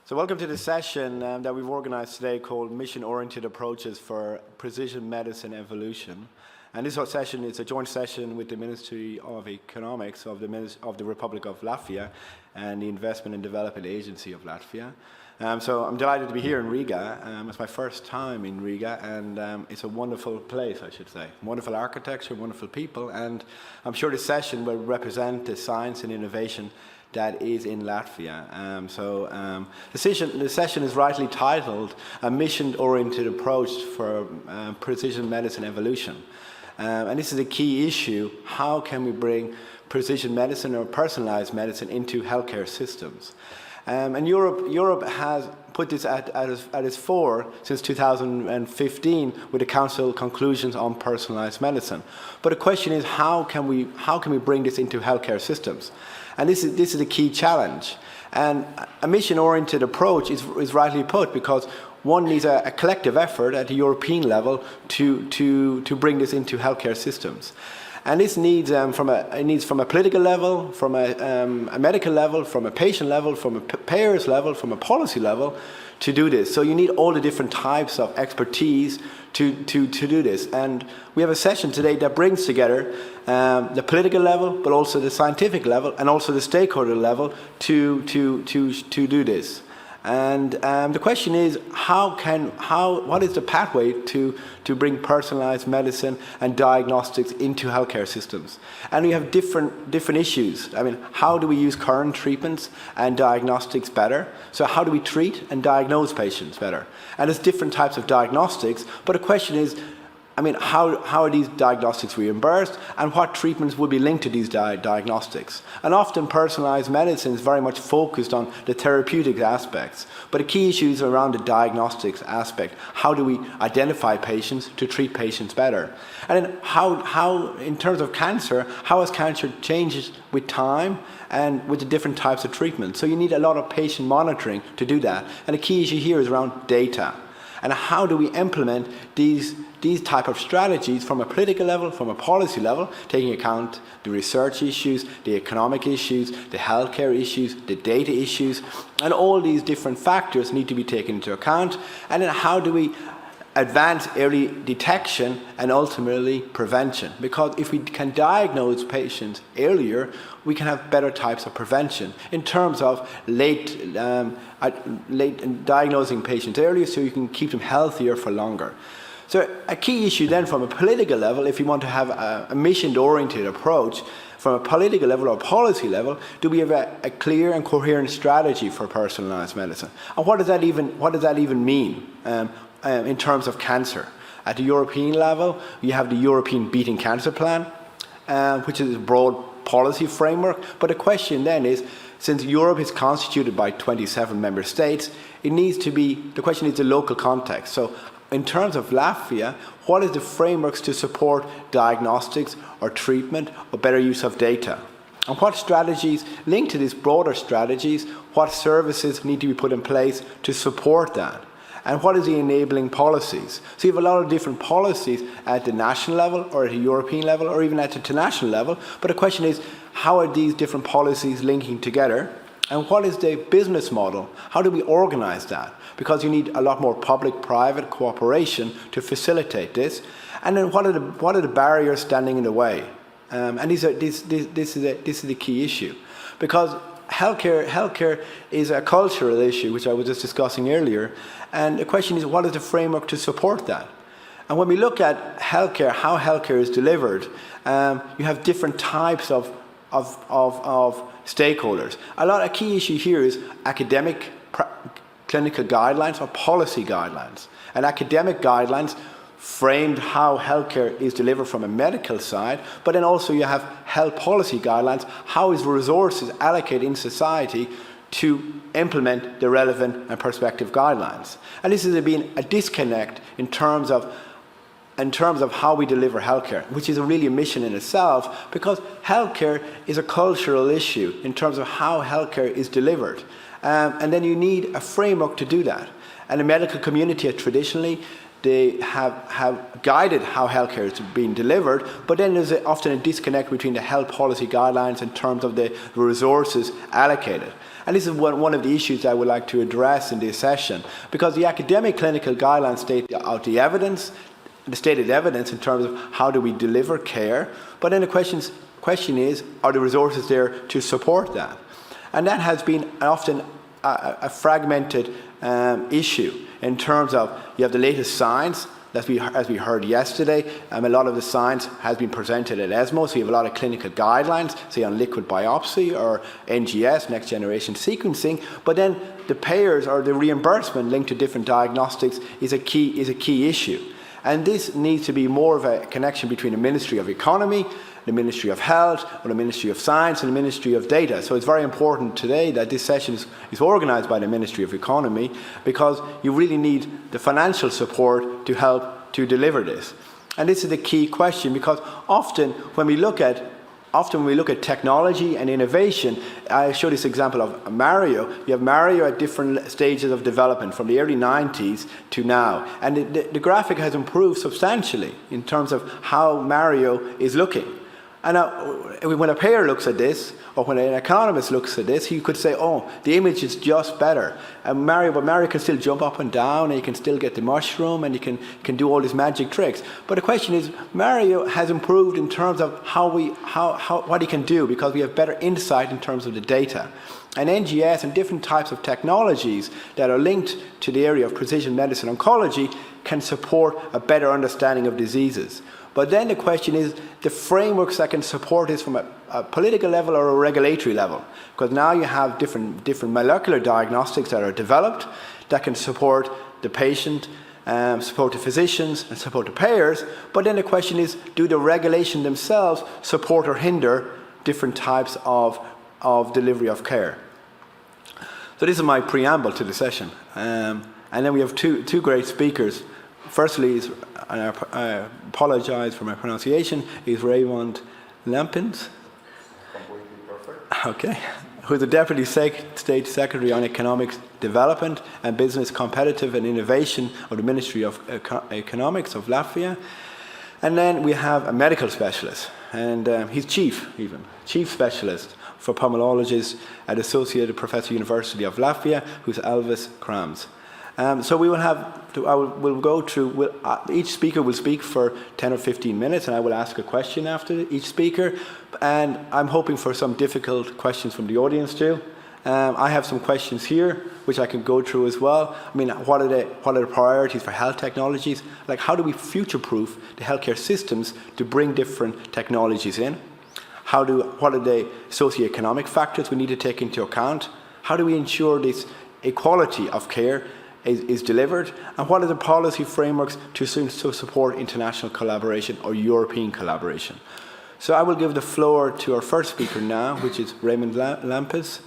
So welcome to the session that we've organized today called Mission-Oriented Approaches for Precision Medicine Evolution. And this session is a joint session with the Ministry of Economics of the Republic of Latvia and the Investment and Development Agency of Latvia. So I'm delighted to be here in Riga. It's my first time in Riga, and it's a wonderful place, I should say. Wonderful architecture, wonderful people, and I'm sure this session will represent the science and innovation that is in Latvia. The session is rightly titled A Mission-Oriented Approach for Precision Medicine Evolution. And this is a key issue. How can we bring precision medicine or personalized medicine into healthcare systems? And Europe has put this at its fore since 2015 with the Council conclusions on personalized medicine. But the question is, how can we bring this into healthcare systems? And this is a key challenge. And a mission-oriented approach is rightly put because one needs a collective effort at the European level to bring this into healthcare systems. And this needs from a political level, from a medical level, from a patient level, from a payers level, from a policy level to do this. So you need all the different types of expertise to do this. And we have a session today that brings together the political level, but also the scientific level, and also the stakeholder level to do this. And the question is, what is the pathway to bring personalized medicine and diagnostics into healthcare systems? And we have different issues. I mean, how do we use current treatments and diagnostics better? So how do we treat and diagnose patients better? And there's different types of diagnostics, but the question is, I mean, how are these diagnostics reimbursed, and what treatments will be linked to these diagnostics? And often personalized medicine is very much focused on the therapeutic aspects, but the key issue is around the diagnostics aspect. How do we identify patients to treat patients better? And then how in terms of cancer, how has cancer changed with time and with the different types of treatment? So you need a lot of patient monitoring to do that. And the key issue here is around data. And how do we implement these type of strategies from a political level, from a policy level, taking account the research issues, the economic issues, the healthcare issues, the data issues, and all these different factors need to be taken into account. And then how do we advance early detection and ultimately prevention? Because if we can diagnose patients earlier, we can have better types of prevention in terms of late diagnosing patients earlier so you can keep them healthier for longer. So a key issue then from a political level, if you want to have a mission-oriented approach, from a political level or policy level, do we have a clear and coherent strategy for personalized medicine? And what does that even mean in terms of cancer? At the European level, you have the European Beating Cancer Plan, which is a broad policy framework. But the question then is, since Europe is constituted by 27 member states, the question is the local context. So in terms of Latvia, what is the frameworks to support diagnostics or treatment or better use of data? And what strategies linked to these broader strategies, what services need to be put in place to support that? And what is the enabling policies? So you have a lot of different policies at the national level or at the European level or even at the international level. But the question is, how are these different policies linking together? And what is the business model? How do we organize that? Because you need a lot more public-private cooperation to facilitate this. And then what are the barriers standing in the way? And this is the key issue. Because healthcare is a cultural issue, which I was just discussing earlier. And the question is, what is the framework to support that? And when we look at healthcare, how healthcare is delivered, you have different types of stakeholders. A key issue here is academic clinical guidelines or policy guidelines. And academic guidelines framed how healthcare is delivered from a medical side, but then also you have health policy guidelines, how is resources allocated in society to implement the relevant and prospective guidelines. And this has been a disconnect in terms of how we deliver healthcare, which is really a mission in itself, because healthcare is a cultural issue in terms of how healthcare is delivered. And then you need a framework to do that. And the medical community traditionally they have guided how healthcare is being delivered, but then there's often a disconnect between the health policy guidelines in terms of the resources allocated. And this is one of the issues I would like to address in this session, because the academic clinical guidelines state out the evidence, the stated evidence in terms of how do we deliver care, but then the question is, are the resources there to support that? And that has been often a fragmented issue in terms of, you have the latest science, as we heard yesterday, a lot of the science has been presented at ESMO, so you have a lot of clinical guidelines, say on liquid biopsy or NGS, next generation sequencing, but then the payers or the reimbursement linked to different diagnostics is a key issue. And this needs to be more of a connection between the Ministry of Economy, the Ministry of Health, or the Ministry of Science, and the Ministry of Data. So it's very important today that this session is organised by the Ministry of Economy, because you really need the financial support to help to deliver this. And this is the key question, because often when we look at technology and innovation, I show this example of Mario. You have Mario at different stages of development from the early 90s to now. And the graphic has improved substantially in terms of how Mario is looking. And when a payer looks at this, or when an economist looks at this, he could say, oh, the image is just better. And Mario can still jump up and down, and you can still get the mushroom, and you can do all these magic tricks. But the question is, Mario has improved in terms of what he can do, because we have better insight in terms of the data. And NGS and different types of technologies that are linked to the area of precision medicine oncology can support a better understanding of diseases. But then the question is the frameworks that can support this from a political level or a regulatory level. Because now you have different molecular diagnostics that are developed that can support the patient, support the physicians, and support the payers. But then the question is, do the regulation themselves support or hinder different types of delivery of care? So this is my preamble to the session. And then we have two great speakers. Firstly, and I apologize for my pronunciation, is Raimonds Lapiņš. Completely perfect. Okay. Who's the Deputy State Secretary on Economic Development and Business Competitive and Innovation of the Ministry of Economics of Latvia. And then we have a medical specialist, and he's chief specialist for pulmonologists at Associated Professor University of Latvia, who's Alvils Krams. So we will have, we'll go through, each speaker will speak for 10 or 15 minutes, and I will ask a question after each speaker. And I'm hoping for some difficult questions from the audience too. I have some questions here, which I can go through as well. I mean, what are the priorities for health technologies? Like, how do we future-proof the healthcare systems to bring different technologies in? What are the socioeconomic factors we need to take into account? How do we ensure this equality of care is delivered, and what are the policy frameworks to support international collaboration or European collaboration? So I will give the floor to our first speaker now, which is Raimonds Lapiņš,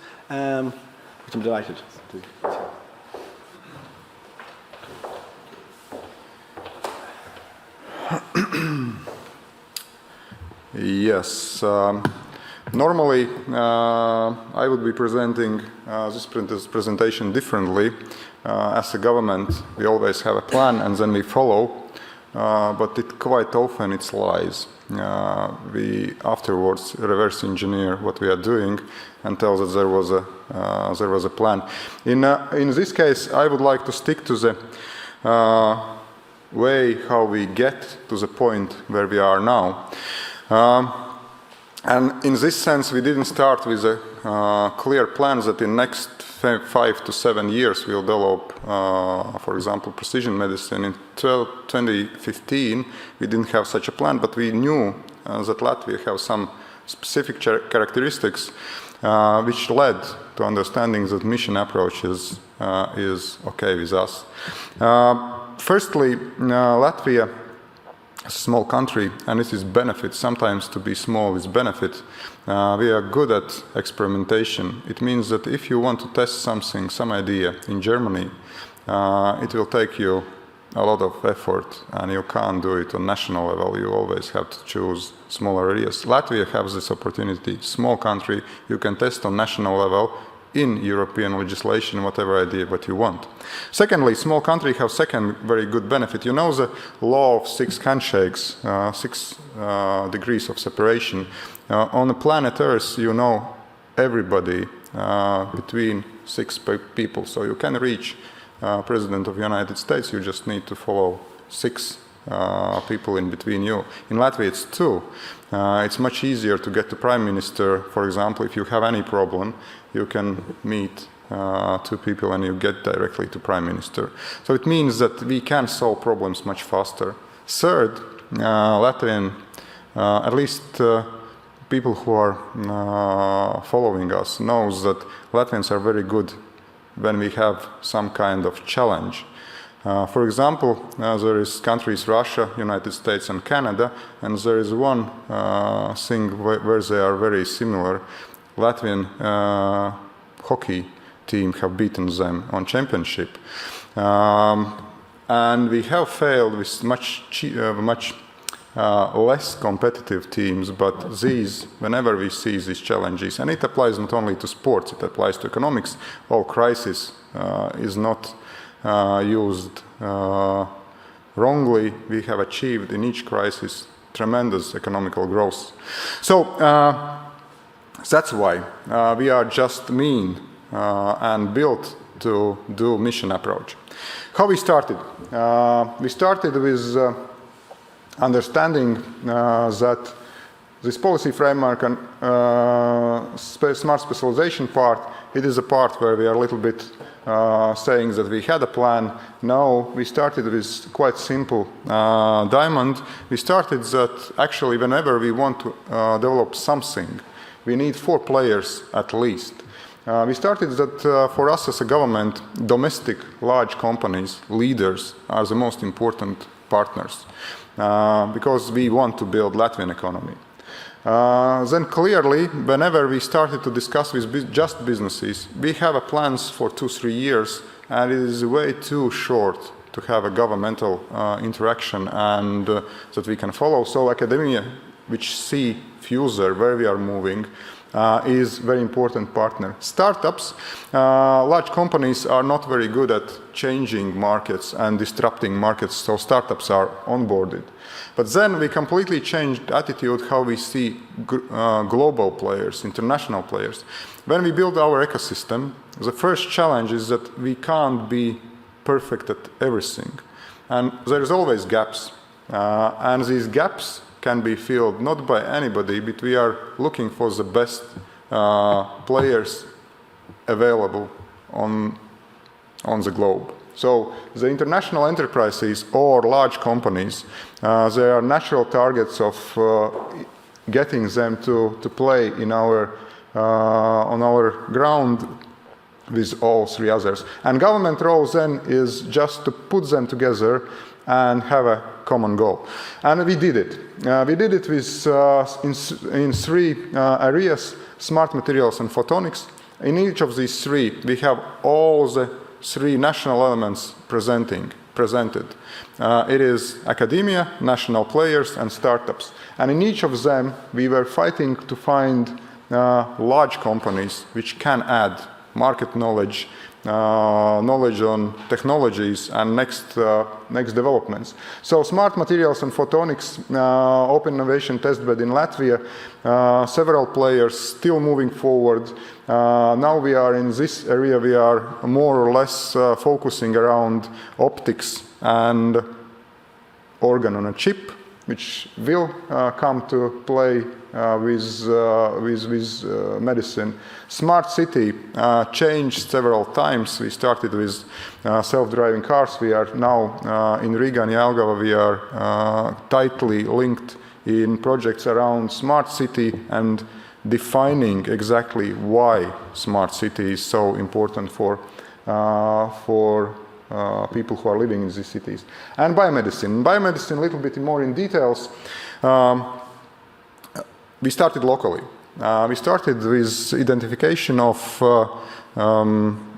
which I'm delighted to. Yes. Normally, I would be presenting this presentation differently. As a government, we always have a plan and then we follow, but quite often it's lies. We afterwards reverse engineer what we are doing and tell that there was a plan. In this case, I would like to stick to the way how we get to the point where we are now. And in this sense, we didn't start with a clear plan that in next 5 to 7 years we'll develop, for example, precision medicine. In 2015, we didn't have such a plan, but we knew that Latvia have some specific characteristics which led to understanding that mission approach is okay with us. Firstly, Latvia is a small country, and it is benefit. Sometimes to be small is benefit. We are good at experimentation. It means that if you want to test something, some idea in Germany, it will take you a lot of effort, and you can't do it on national level. You always have to choose smaller areas. Latvia has this opportunity. Small country, you can test on national level, in European legislation, whatever idea what you want. Secondly, small country have second very good benefit. You know the law of 6 handshakes, 6 degrees of separation. On the planet Earth, you know everybody between 6 people. So you can reach President of the United States, you just need to follow 6 people in between you. In Latvia it's 2. It's much easier to get to Prime Minister, for example, if you have any problem, you can meet 2 people and you get directly to Prime Minister. So it means that we can solve problems much faster. Third, Latvian, at least people who are following us knows that Latvians are very good when we have some kind of challenge. For example, there is countries Russia, United States and Canada, and there is one thing where they are very similar. Latvian hockey team have beaten them on championship. And we have failed with much less competitive teams, but these, whenever we see these challenges, and it applies not only to sports, it applies to economics, all crisis is not used wrongly. We have achieved in each crisis tremendous economical growth. So that's why we are just mean and built to do mission approach. How we started? We started with understanding that this policy framework and smart specialization part, it is a part where we are a little bit saying that we had a plan. Now we started with quite simple diamond. We started that actually whenever we want to develop something, we need 4 players at least. We started that for us as a government, domestic large companies, leaders, are the most important partners because we want to build Latvian economy. Then clearly, whenever we started to discuss with just businesses, we have a plans for 2-3 years, and it is way too short to have a governmental interaction and that we can follow. So academia, which see future where we are moving, is very important partner. Startups, large companies are not very good at changing markets and disrupting markets, so startups are onboarded. But then we completely changed attitude how we see global players, international players. When we build our ecosystem, the first challenge is that we can't be perfect at everything. And there is always gaps. And these gaps can be filled not by anybody, but we are looking for the best players available on the globe. So the international enterprises or large companies, they are natural targets of getting them to play in our, on our ground with all 3 others. And government role then is just to put them together and have a common goal. And we did it. We did it with, in 3 areas, smart materials and photonics. In each of these 3, we have all the 3 national elements presented. It is academia, national players, and startups. And in each of them, we were fighting to find large companies which can add market knowledge, knowledge on technologies and next developments. So smart materials and photonics, open innovation testbed in Latvia, several players still moving forward. Now we are in this area, we are more or less focusing around optics and organ on a chip, which will come to play with medicine. Smart city changed several times. We started with self-driving cars. We are now in Riga and Jelgava, we are tightly linked in projects around smart city and defining exactly why smart city is so important for people who are living in these cities. And biomedicine. Biomedicine, a little bit more in details. We started locally. We started with identification of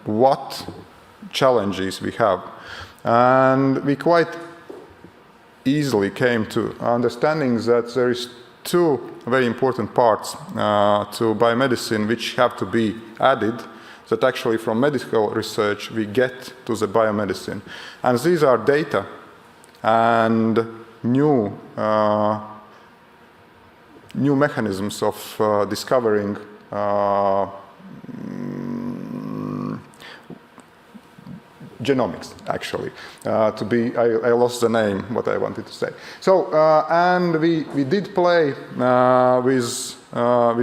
what challenges we have. And we quite easily came to understanding that there is 2 very important parts to biomedicine which have to be added. that actually from medical research we get to the biomedicine. And these are data and new mechanisms of discovering genomics, actually. I lost the name, what I wanted to say. So, and we did play with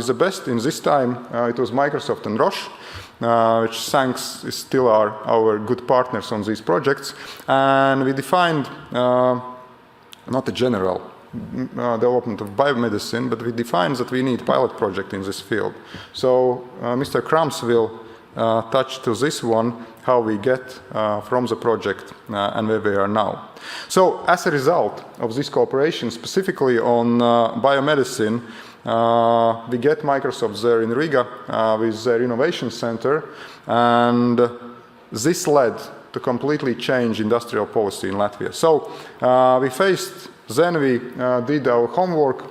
the best in this time. It was Microsoft and Roche, which thanks still are our good partners on these projects. And we defined not a general development of biomedicine, but we defined that we need pilot project in this field. So Mr. Krams will touch to this one, how we get from the project and where we are now. So as a result of this cooperation, specifically on biomedicine, we get Microsoft there in Riga with their innovation center, and this led to completely change industrial policy in Latvia. So then we did our homework,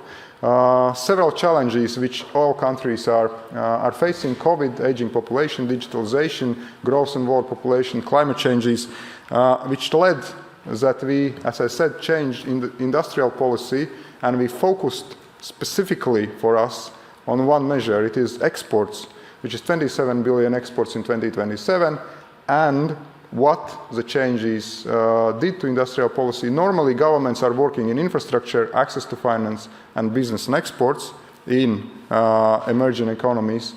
several challenges which all countries are facing: COVID, aging population, digitalization, growth in world population, climate changes, which led that we, as I said, changed in the industrial policy, and we focused specifically for us on one measure. It is exports, which is 27 billion exports in 2027, and what the changes did to industrial policy. Normally, governments are working in infrastructure, access to finance, and business and exports in emerging economies.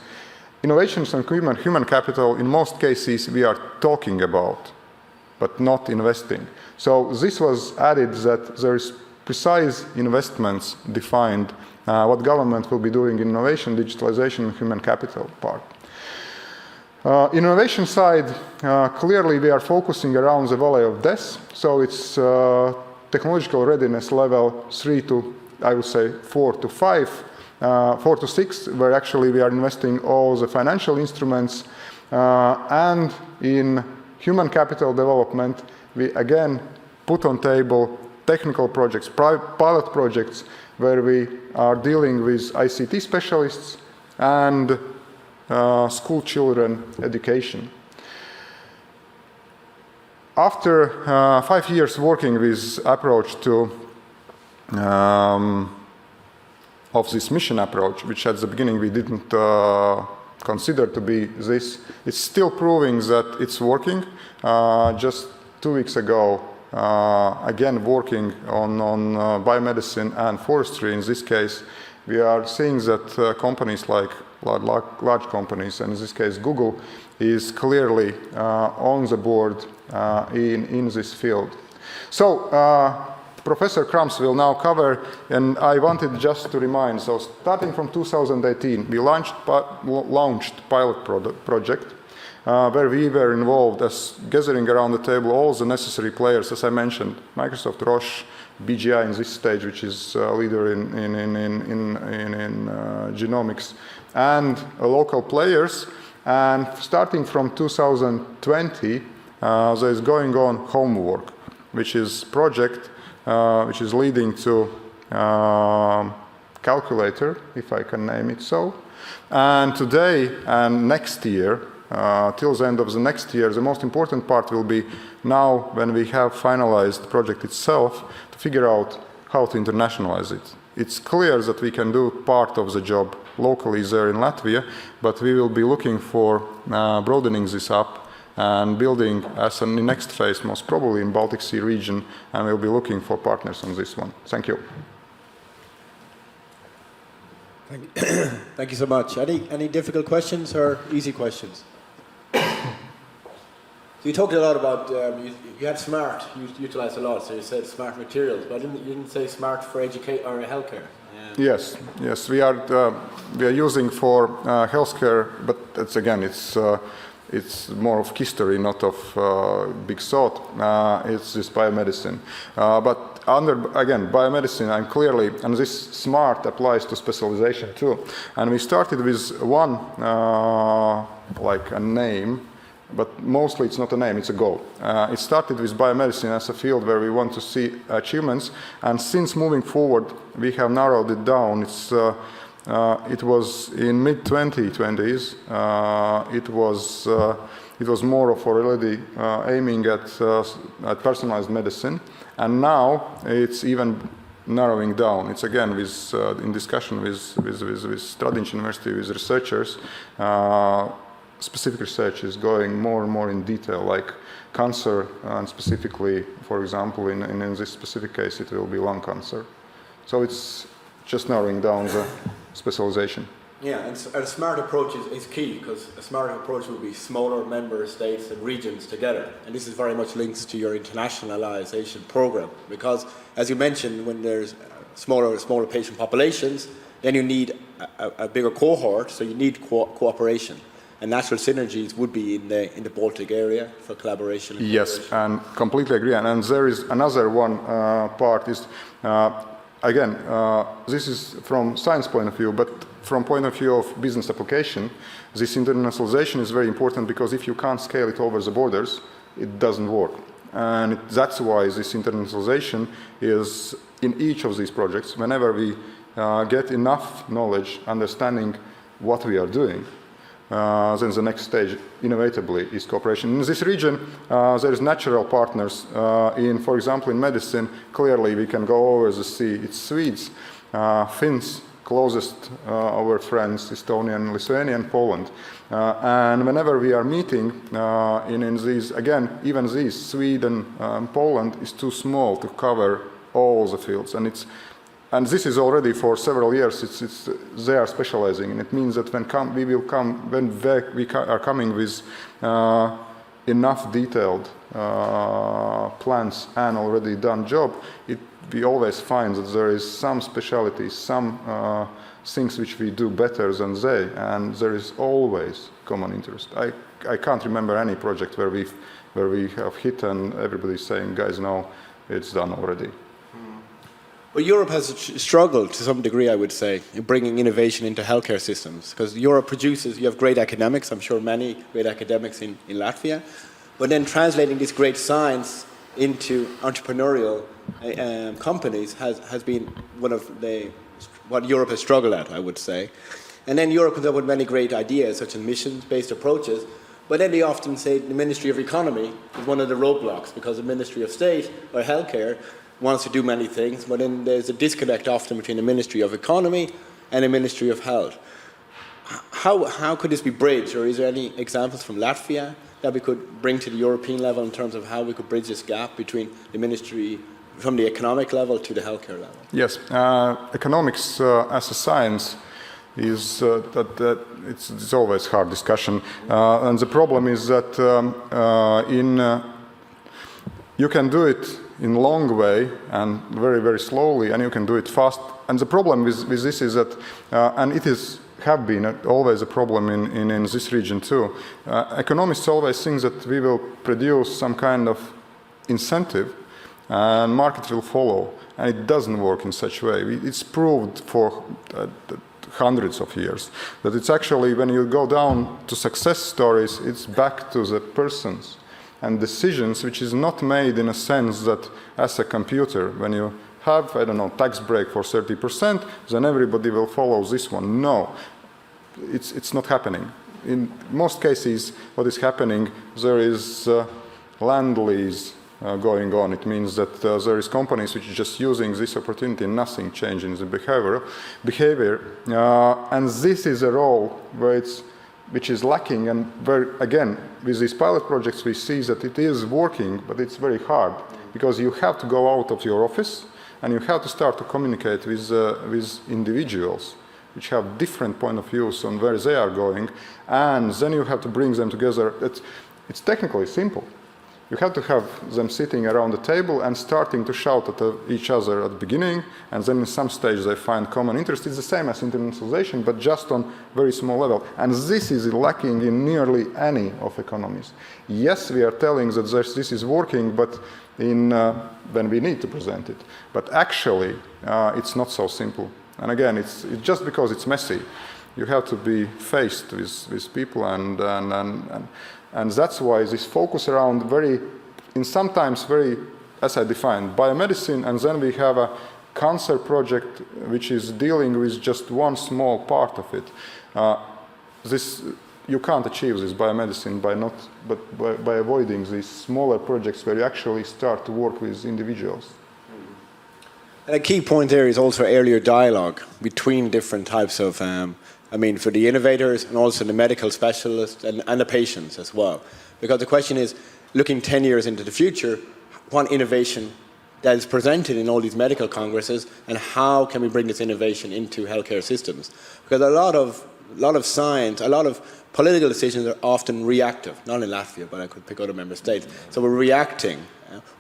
Innovations and human capital, in most cases, we are talking about, but not investing. So this was added that there is precise investments defined what government will be doing in innovation, digitalization, and human capital part. Innovation side, clearly we are focusing around the valley of death. So it's technological readiness level 3 to, I would say, 4 to 5, 4 to 6, where actually we are investing all the financial instruments. And in human capital development, we again put on table technical projects, pilot projects, where we are dealing with ICT specialists and school children education. After 5 years working with approach to of this mission approach, which at the beginning we didn't consider to be this, it's still proving that it's working. Just 2 weeks ago, again working on biomedicine and forestry in this case, we are seeing that companies like large companies, and in this case Google, is clearly on the board in this field. So Professor Krams will now cover, and I wanted just to remind, so starting from 2018, we launched pilot project where we were involved as gathering around the table all the necessary players, as I mentioned, Microsoft, Roche, BGI in this stage, which is a leader in genomics, and local players. And starting from 2020, there is going on homework, which is project which is leading to calculator, if I can name it so. And today and next year, till the end of the next year, the most important part will be now when we have finalized the project itself to figure out how to internationalize it. It's clear that we can do part of the job locally there in Latvia, but we will be looking for broadening this up and building as a next phase, most probably in Baltic Sea region, and we'll be looking for partners on this one. Thank you. Thank you so much. Any difficult questions or easy questions? So you talked a lot about, you had smart, you utilized a lot, so you said smart materials, but you didn't say smart for education or healthcare. Yes, we are using for healthcare, but it's again, it's more of history, not of big thought. It's this biomedicine. But again, biomedicine, I'm clearly, and this smart applies to specialization too. And we started with one, like a name, but mostly it's not a name, it's a goal. It started with biomedicine as a field where we want to see achievements, and since moving forward, we have narrowed it down. It's it was in mid-2020s. It was more of already aiming at personalized medicine, and now it's even narrowing down. It's again in discussion with Stradiņš University, with researchers. Specific research is going more and more in detail, like cancer, and specifically, for example, in this specific case, it will be lung cancer. So it's just narrowing down the specialization. Yeah, and a smart approach is key, because a smart approach will be smaller member states and regions together. And this is very much linked to your internationalization program, because as you mentioned, when there's smaller patient populations, then you need a bigger cohort, so you need cooperation. And natural synergies would be in the Baltic area for collaboration. And yes, and completely agree. And there is another one part is, again, this is from science point of view, but from point of view of business application, this internationalization is very important, because if you can't scale it over the borders, it doesn't work. And that's why this internationalization is in each of these projects. Whenever we get enough knowledge, understanding what we are doing, then the next stage, inevitably, is cooperation. In this region, there is natural partners. For example, in medicine, clearly we can go over the sea. It's Swedes, Finns, closest our friends, Estonian, Lithuanian, Poland. And whenever we are meeting in these, again, even these, Sweden, Poland is too small to cover all the fields. And this is already for several years, they are specializing. And it means that when we are coming with enough detailed plans and already done job, we always find that there is some specialties, some things which we do better than they, and there is always common interest. I can't remember any project where we have hit and everybody's saying, guys, no, it's done already. Well, Europe has struggled to some degree, I would say, in bringing innovation into healthcare systems, because Europe produces, you have great academics, I'm sure many great academics in Latvia, but then translating this great science into entrepreneurial companies has been what Europe has struggled at, I would say. And then Europe comes up with many great ideas, such as missions-based approaches, but then they often say the Ministry of Economy is one of the roadblocks, because the Ministry of State or Healthcare wants to do many things, but then there's a disconnect often between the Ministry of Economy and the Ministry of Health. How could this be bridged, or is there any examples from Latvia that we could bring to the European level in terms of how we could bridge this gap between the ministry, from the economic level to the healthcare level? Yes, economics as a science is it's always hard discussion, and the problem is that you can do it in long way and very, very slowly, and you can do it fast. And the problem with this is that, and it have been always a problem in this region too. Economists always think that we will produce some kind of incentive and market will follow, and it doesn't work in such a way. It's proved for hundreds of years that it's actually, when you go down to success stories, it's back to the persons and decisions, which is not made in a sense that as a computer, when you have, I don't know, tax break for 30%, then everybody will follow this one. No, it's not happening. In most cases, what is happening, there is land lease going on. It means that there is companies which are just using this opportunity and nothing changing in the behavior. And this is a role which is lacking, and again, with these pilot projects we see that it is working, but it's very hard, because you have to go out of your office and you have to start to communicate with individuals which have different point of views on where they are going, and then you have to bring them together. It's technically simple. You have to have them sitting around the table and starting to shout at each other at the beginning, and then in some stage they find common interest. It's the same as internationalization, but just on very small level. And this is lacking in nearly any of economies. Yes, we are telling that this is working, but when we need to present it. But actually, it's not so simple. And again, it's just because it's messy. You have to be faced with people, and that's why this focus around sometimes very, as I defined, biomedicine, and then we have cancer project which is dealing with just one small part of it. You can't achieve this biomedicine by avoiding these smaller projects where you actually start to work with individuals. And a key point there is also earlier dialogue between different types of, for the innovators and also the medical specialists and the patients as well. Because the question is, looking 10 years into the future, what innovation that is presented in all these medical congresses, and how can we bring this innovation into healthcare systems? Because a lot of science, a lot of political decisions are often reactive, not in Latvia, but I could pick other member states. So we're reacting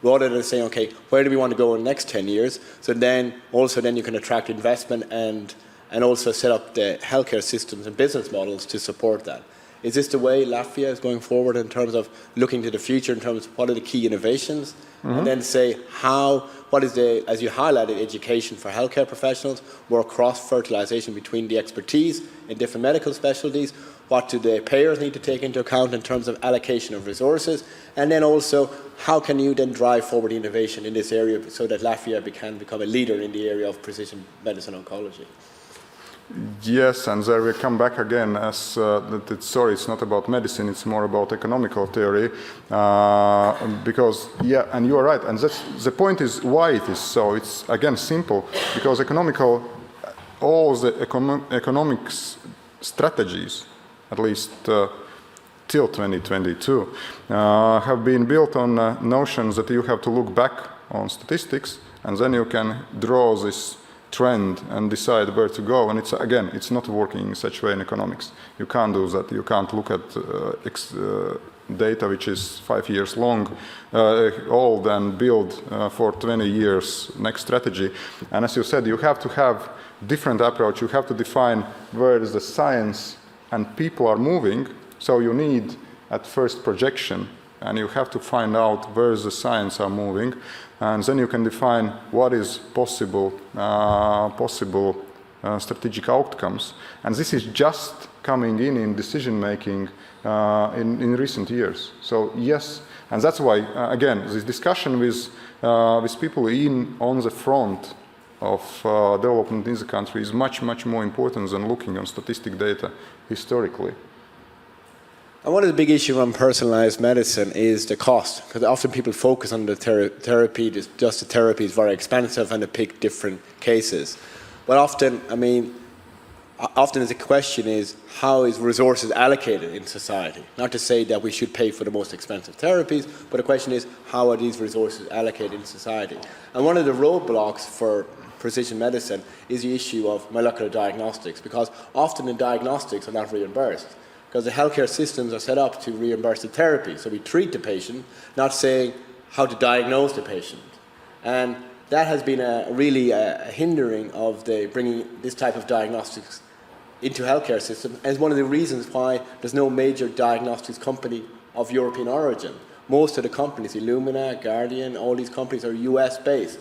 rather than saying, okay, where do we want to go in the next 10 years? So then you can attract investment and also set up the healthcare systems and business models to support that. Is this the way Latvia is going forward in terms of looking to the future, in terms of what are the key innovations? And then say what is as you highlighted, education for healthcare professionals, more cross-fertilization between the expertise in different medical specialties, what do the payers need to take into account in terms of allocation of resources, and then also how can you then drive forward innovation in this area so that Latvia can become a leader in the area of precision medicine oncology? Yes, and there we come back again as it's not about medicine, it's more about economical theory, because, yeah, and you are right, and the point is why it is so. It's, again, simple, because all the economics strategies, at least till 2022, have been built on notions that you have to look back on statistics, and then you can draw this trend and decide where to go. And it's not working in such way in economics. You can't do that. You can't look at data which is 5 years old and build for 20 years next strategy. And as you said, you have to have different approach. You have to define where is the science and people are moving. So you need at first projection, and you have to find out where the science are moving. And then you can define what is possible strategic outcomes. And this is just coming in decision making in recent years. So yes, and that's why again this discussion with people on the front of development in the country is much more important than looking on statistic data historically. And one of the big issues on personalized medicine is the cost, because often people focus on the therapy, just the therapy is very expensive and they pick different cases. But often the question is, how is resources allocated in society? Not to say that we should pay for the most expensive therapies, but the question is, how are these resources allocated in society? And one of the roadblocks for precision medicine is the issue of molecular diagnostics, because often the diagnostics are not reimbursed. Because the healthcare systems are set up to reimburse the therapy. So we treat the patient, not saying how to diagnose the patient. And that has been really a hindering of bringing this type of diagnostics into healthcare systems. And it's one of the reasons why there's no major diagnostics company of European origin. Most of the companies, Illumina, Guardian, all these companies are US based.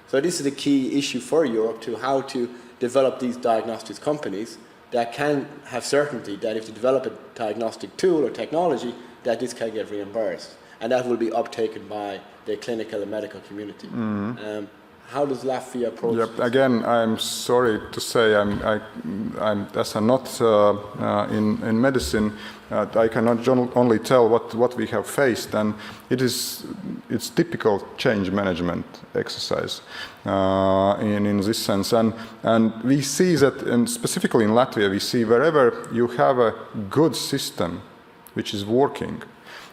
So this is a key issue for Europe, to how to develop these diagnostics companies that can have certainty that if they develop a diagnostic tool or technology, that this can get reimbursed. And that will be uptaken by the clinical and medical community. How does Latvia approach this? Again, I'm sorry to say, as I'm not in medicine, I cannot only tell what we have faced, and it's typical change management exercise in this sense. And we see that, and specifically in Latvia, we see wherever you have a good system which is working,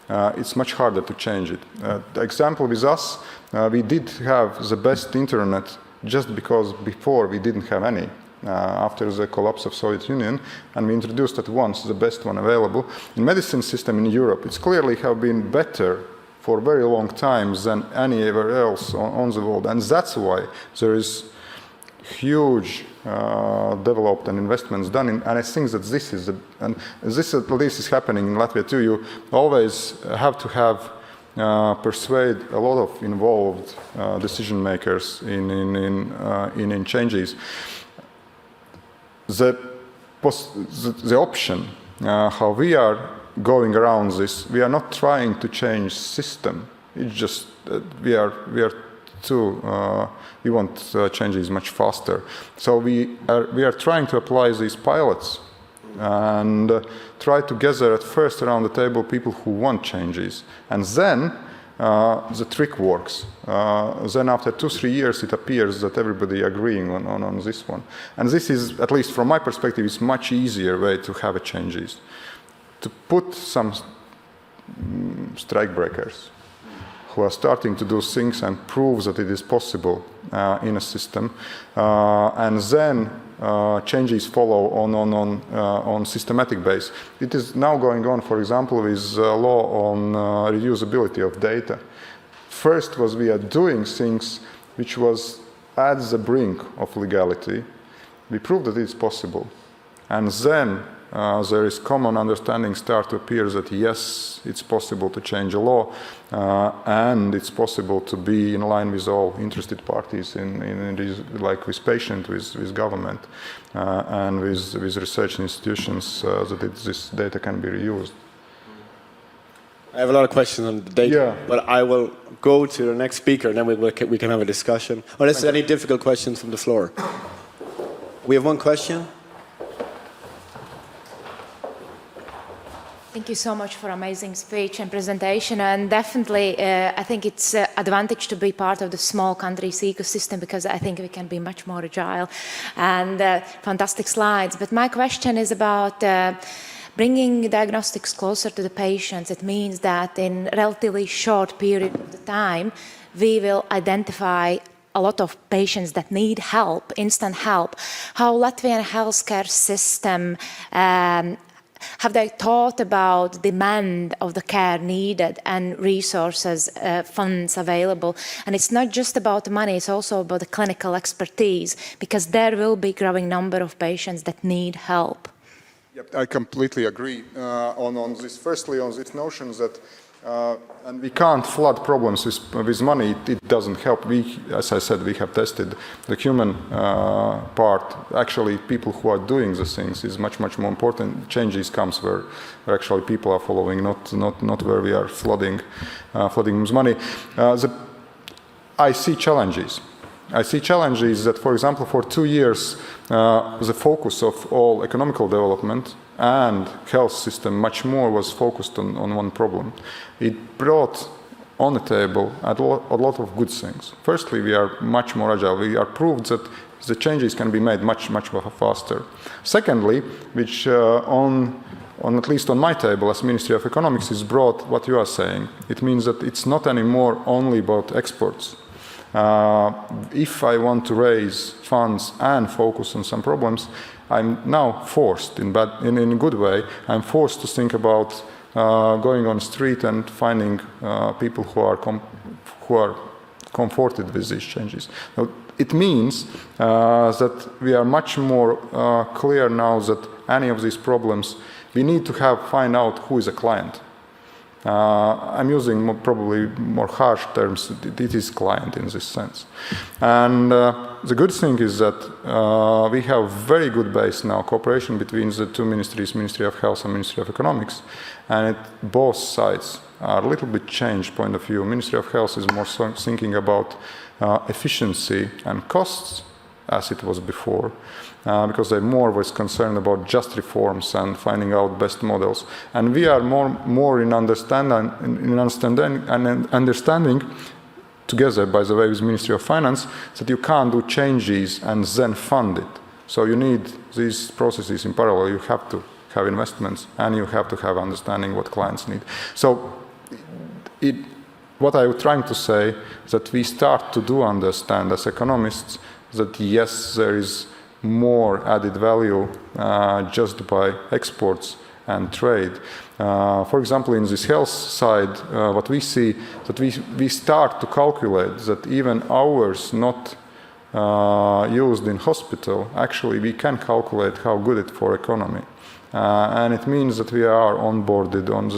it's much harder to change it. The example with us, we did have the best internet just because before we didn't have any. After the collapse of Soviet Union, and we introduced at once the best one available. In medicine system in Europe, it's clearly have been better for a very long time than anywhere else on the world, and that's why there is huge developed and investments done in, and I think that this is happening in Latvia too. You always have to have persuade a lot of involved decision makers in changes. The option how we are going around this, we are not trying to change system. It's just we are too. We want changes much faster. So we are trying to apply these pilots and try to gather at first around the table people who want changes. And then the trick works. Then after 2-3 years, it appears that everybody agreeing on this one. And this is, at least from my perspective, is much easier way to have a changes. To put some strike breakers who are starting to do things and prove that it is possible in a system, and then changes follow on systematic base. It is now going on, for example, with law on reusability of data. First was we are doing things which was at the brink of legality. We proved that it's possible. And then there is common understanding start to appear that yes, it's possible to change a law, and it's possible to be in line with all interested parties in this, like with patient, with government, and with research institutions, that this data can be reused. I have a lot of questions on the data, but I will go to the next speaker, and then we can have a discussion. Unless there's any difficult questions from the floor. We have one question. Thank you so much for amazing speech and presentation, and definitely I think it's an advantage to be part of the small country's ecosystem, because I think we can be much more agile, and fantastic slides. But my question is about bringing diagnostics closer to the patients. It means that in a relatively short period of the time, we will identify a lot of patients that need help, instant help. How Latvian healthcare system have they thought about demand of the care needed and resources, funds available? And it's not just about the money, it's also about the clinical expertise, because there will be a growing number of patients that need help. Yep, I completely agree on this. Firstly, on this notion that and we can't flood problems with money. It doesn't help. We, as I said, we have tested the human part. Actually, people who are doing the things is much more important. Changes comes where actually people are following, not where we are flooding with money. I see challenges. I see challenges that, for example, for 2 years, the focus of all economical development and health system much more was focused on one problem. It brought on the table a lot of good things. Firstly, we are much more agile. We are proved that the changes can be made much faster. Secondly, which at least on my table as Ministry of Economics is brought what you are saying. It means that it's not anymore only about exports. If I want to raise funds and focus on some problems, I'm now forced, in a good way, I'm forced to think about going on the street and finding people who are comforted with these changes. Now, it means that we are much more clear now that any of these problems, we need to find out who is a client. I'm using probably more harsh terms. It is client in this sense. And the good thing is that we have very good base now, cooperation between the two ministries, Ministry of Health and Ministry of Economics. And both sides are a little bit changed point of view. Ministry of Health is more thinking about efficiency and costs as it was before. Because they more was concerned about just reforms and finding out best models, and we are more in understanding together, by the way, with Ministry of Finance, that you can't do changes and then fund it. So you need these processes in parallel. You have to have investments and you have to have understanding what clients need. So what I'm trying to say is that we start to understand as economists that yes, there is more added value just by exports and trade. For example, in this health side, what we see that we start to calculate that even hours not used in hospital, actually we can calculate how good it for economy. And it means that we are onboarded on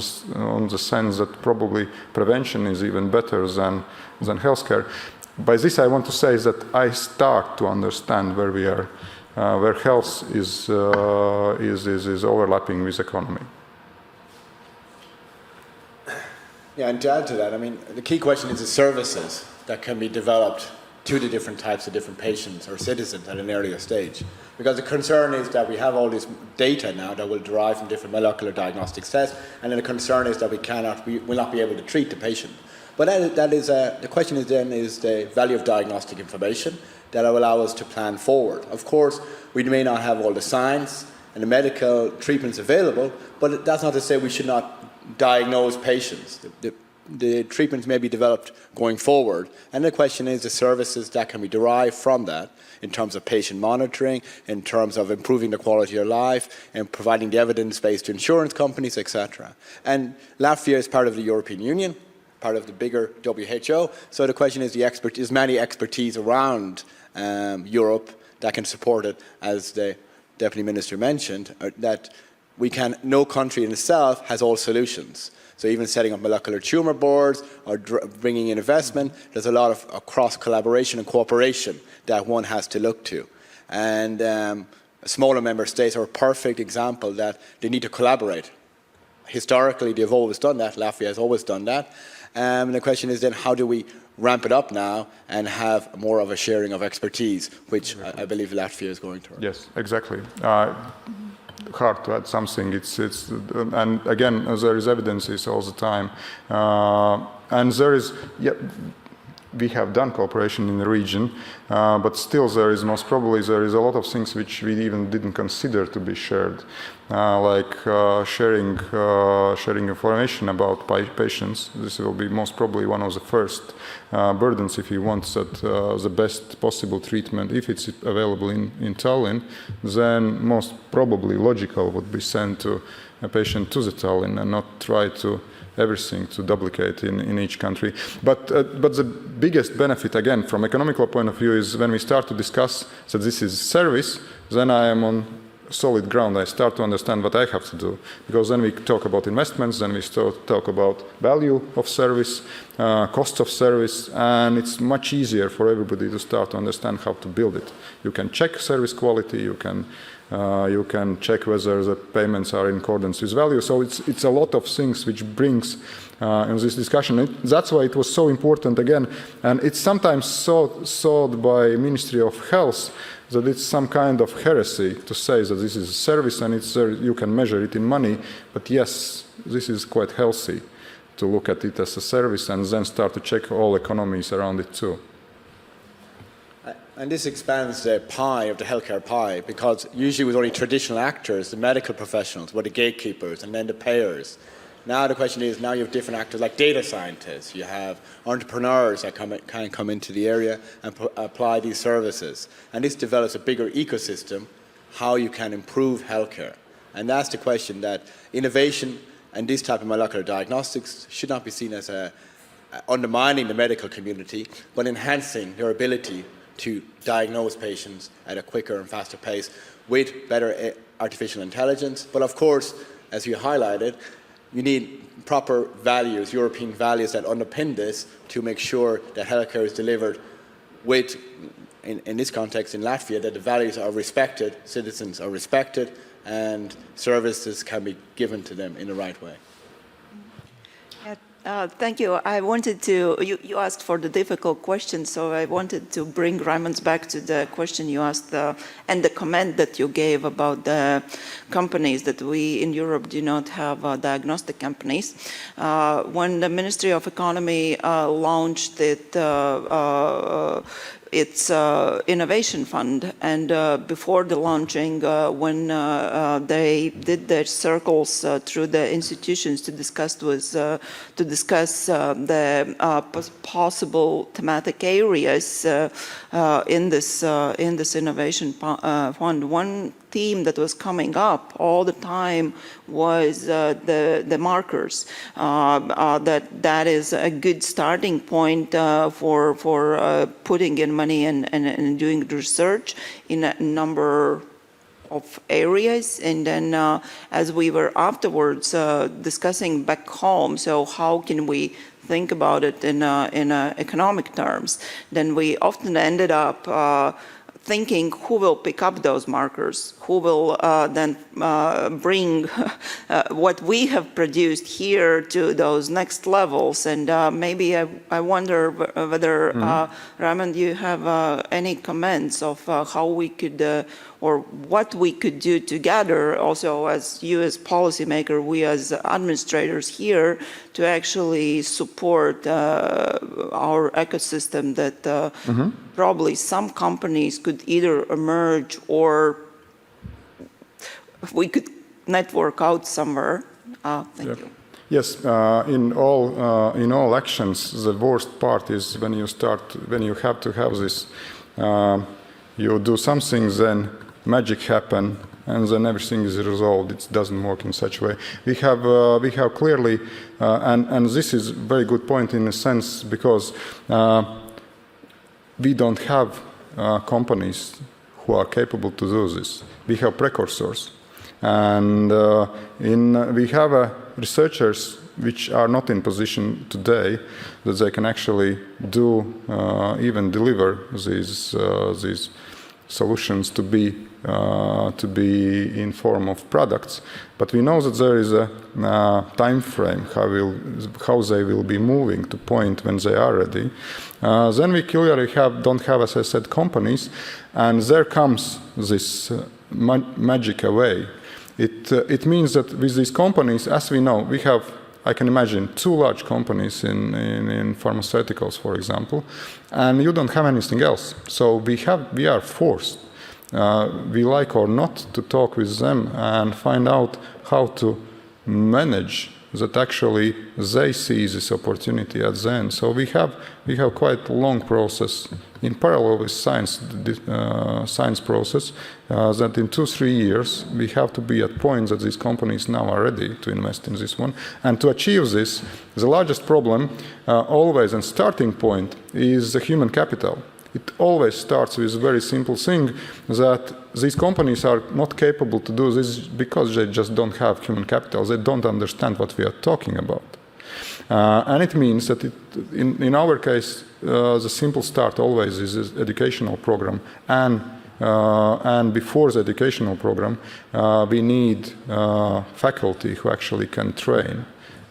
the sense that probably prevention is even better than healthcare. By this I want to say that I start to understand where we are, where health is overlapping with economy. Yeah, and to add to that, I mean, the key question is the services. that can be developed to the different types of different patients or citizens at an earlier stage. Because the concern is that we have all this data now that will derive from different molecular diagnostic tests, and then the concern is that we will not be able to treat the patient. But the question is then is the value of diagnostic information that will allow us to plan forward. Of course, we may not have all the science and the medical treatments available, but that's not to say we should not diagnose patients. The treatments may be developed going forward, and the question is the services that can be derived from that in terms of patient monitoring, in terms of improving the quality of life, and providing the evidence base to insurance companies, etc. And Latvia is part of the European Union, part of the bigger WHO, so the question is is many expertise around Europe that can support it, as the Deputy Minister mentioned, that no country in itself has all solutions. So even setting up molecular tumor boards or bringing in investment, there's a lot of cross-collaboration and cooperation that one has to look to. And smaller member states are a perfect example that they need to collaborate. Historically, they've always done that. Latvia has always done that. And the question is then, how do we ramp it up now and have more of a sharing of expertise, which I believe Latvia is going towards. Yes, exactly. Hard to add something. And again, there is evidences all the time, and there is. We have done cooperation in the region, but still most probably there is a lot of things which we even didn't consider to be shared, like sharing information about patients. This will be most probably one of the first burdens if you want that the best possible treatment, if it's available in Tallinn, then most probably logical would be sent to a patient to the Tallinn and not try to everything to duplicate in each country. But the biggest benefit, again, from economical point of view, is when we start to discuss that this is service, then I am on solid ground. I start to understand what I have to do. Because then we talk about investments, then we start talk about value of service, cost of service, and it's much easier for everybody to start to understand how to build it. You can check service quality, you can check whether the payments are in accordance with value. So it's a lot of things which brings in this discussion. That's why it was so important again. And it's sometimes thought by Ministry of Health that it's some kind of heresy to say that this is a service and you can measure it in money. But yes, this is quite healthy to look at it as a service and then start to check all economies around it too. And this expands the pie of the healthcare pie, because usually with only traditional actors, the medical professionals were the gatekeepers and then the payers. Now the question is, now you have different actors like data scientists, you have entrepreneurs that can come into the area and apply these services. And this develops a bigger ecosystem, how you can improve healthcare. And that's the question, that innovation and this type of molecular diagnostics should not be seen as undermining the medical community, but enhancing their ability to diagnose patients at a quicker and faster pace with better artificial intelligence. But of course, as you highlighted, you need proper values, European values that underpin this to make sure that healthcare is delivered with, in this context in Latvia, that the values are respected, citizens are respected, and services can be given to them in the right way. Thank you. I wanted to, you asked for the difficult question, so I wanted to bring Raimonds back to the question you asked and the comment that you gave about the companies that we in Europe do not have diagnostic companies. When the Ministry of Economy launched its innovation fund, and before the launching, when they did their circles through the institutions to discuss the possible thematic areas in this innovation fund, one theme that was coming up all the time was the markers. That is a good starting point for putting in money and doing research in a number of areas. And then as we were afterwards discussing back home, so how can we think about it in economic terms, then we often ended up thinking who will pick up those markers, who will then bring what we have produced here to those next levels. And maybe I wonder whether, Raymond, you have any comments of how we could, or what we could do together, also as you as policymaker, we as administrators here, to actually support our ecosystem that probably some companies could either emerge or we could network out somewhere. Thank you. Yes, in all actions, the worst part is when you have to have this, you do something, then magic happen, and then everything is resolved. It doesn't work in such a way. We have clearly, and this is a very good point in a sense, because we don't have companies who are capable to do this. We have precursors, and we have researchers which are not in position today that they can actually do even deliver these solutions to be in form of products, but we know that there is a time frame how they will be moving to point when they are ready. Then we clearly don't have, as I said, companies, and there comes this magic away. It means that with these companies, as we know, we have, I can imagine, 2 large companies in pharmaceuticals, for example, and you don't have anything else. So we are forced, we like or not, to talk with them and find out how to manage that actually they see this opportunity at the end. So we have quite a long process in parallel with science process, that in 2-3 years we have to be at point that these companies now are ready to invest in this one. And to achieve this, the largest problem always and starting point is the human capital. It always starts with a very simple thing, that these companies are not capable to do this because they just don't have human capital. They don't understand what we are talking about. And it means that in our case, the simple start always is an educational program. And before the educational program, we need faculty who actually can train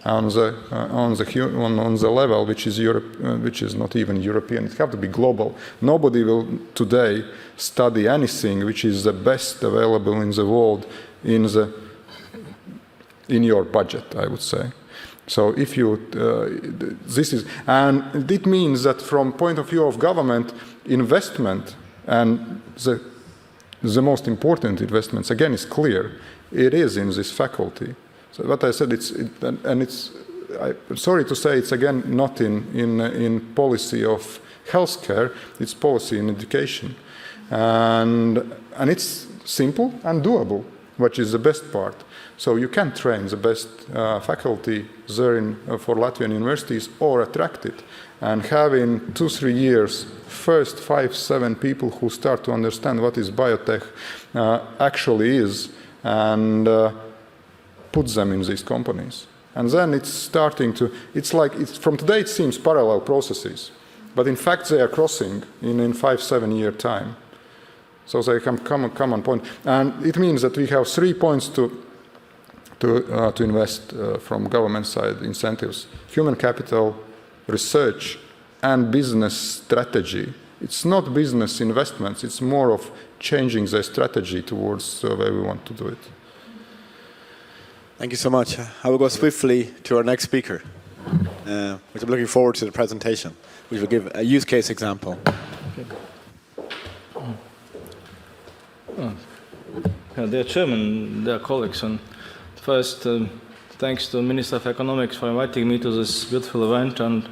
on the level which is not even European. It has to be global. Nobody will today study anything which is the best available in the world in your budget, I would say. So if you and it means that from point of view of government, investment, and the most important investments again is clear. It is in this faculty. So what I said, I'm sorry to say, it's again not in policy of healthcare, it's policy in education. And it's simple and doable, which is the best part. So you can train the best faculty there for Latvian universities or attract it. And having 2-3 years, first 5-7 people who start to understand what is biotech actually is, and put them in these companies. And then it's starting to, from today it seems parallel processes, but in fact they are crossing in 5-7 year time. So they can come on point. And it means that we have 3 points to invest from government side incentives: human capital, research, and business strategy. It's not business investments, it's more of changing the strategy towards where we want to do it. Thank you so much. I will go swiftly to our next speaker, which I'm looking forward to the presentation, which will give a use case example. Dear Chairman, dear colleagues, and first, thanks to Minister of Economics for inviting me to this beautiful event, and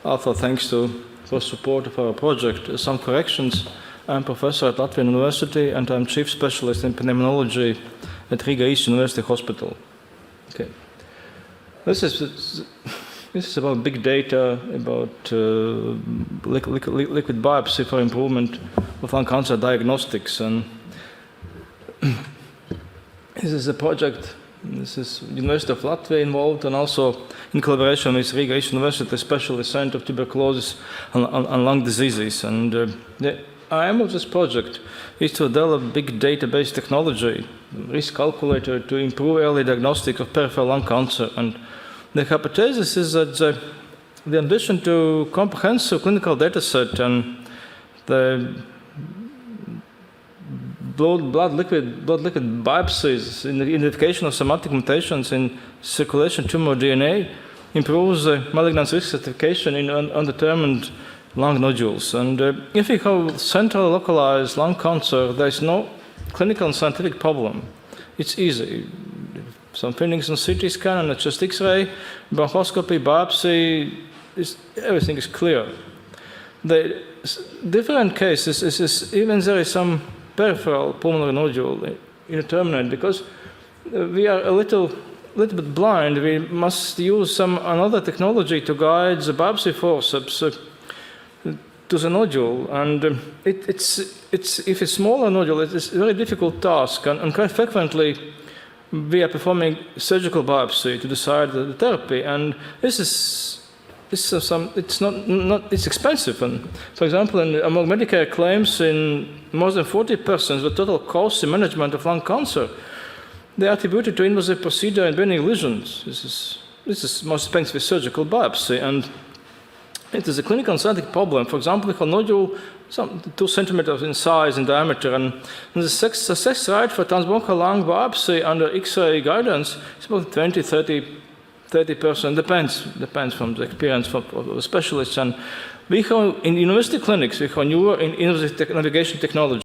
also thanks for support of our project. Some corrections: I'm professor at Latvian University, and I'm chief specialist in pneumonology at Riga East University Hospital. Okay, this is about big data, about liquid biopsy for improvement of lung cancer diagnostics, and this is a project. This is University of Latvia involved, and also in collaboration with Riga East University Specialist Center of Tuberculosis and Lung Diseases. And aim of this project is to develop big database technology, risk calculator, to improve early diagnostic of peripheral lung cancer. And the hypothesis is that the addition to comprehensive clinical data set and the blood liquid biopsies in the identification of somatic mutations in circulation tumor DNA improves malignancy risk stratification in undetermined lung nodules. And if we have centrally localized lung cancer, there is no clinical and scientific problem. It's easy. Some findings on CT scan and a chest X-ray, bronchoscopy, biopsy, everything is clear. The different cases is even there is some peripheral pulmonary nodule indeterminate, because we are a little bit blind. We must use another technology to guide the biopsy forceps to the nodule, and if it's a smaller nodule, it's a very difficult task, and quite frequently we are performing surgical biopsy to decide the therapy, and it's expensive. And for example, among Medicare claims, in more than 40%, the total cost in management of lung cancer, they are attributed to invasive procedure and benign lesions. This is most expensive surgical biopsy, and it is a clinical and scientific problem. For example, if a nodule 2 centimeters in size and diameter, and the success rate for transbronchial lung biopsy under X-ray guidance is about 30%. Depends from the experience of the specialists. And we have in university clinics, we have newer invasive navigation technology.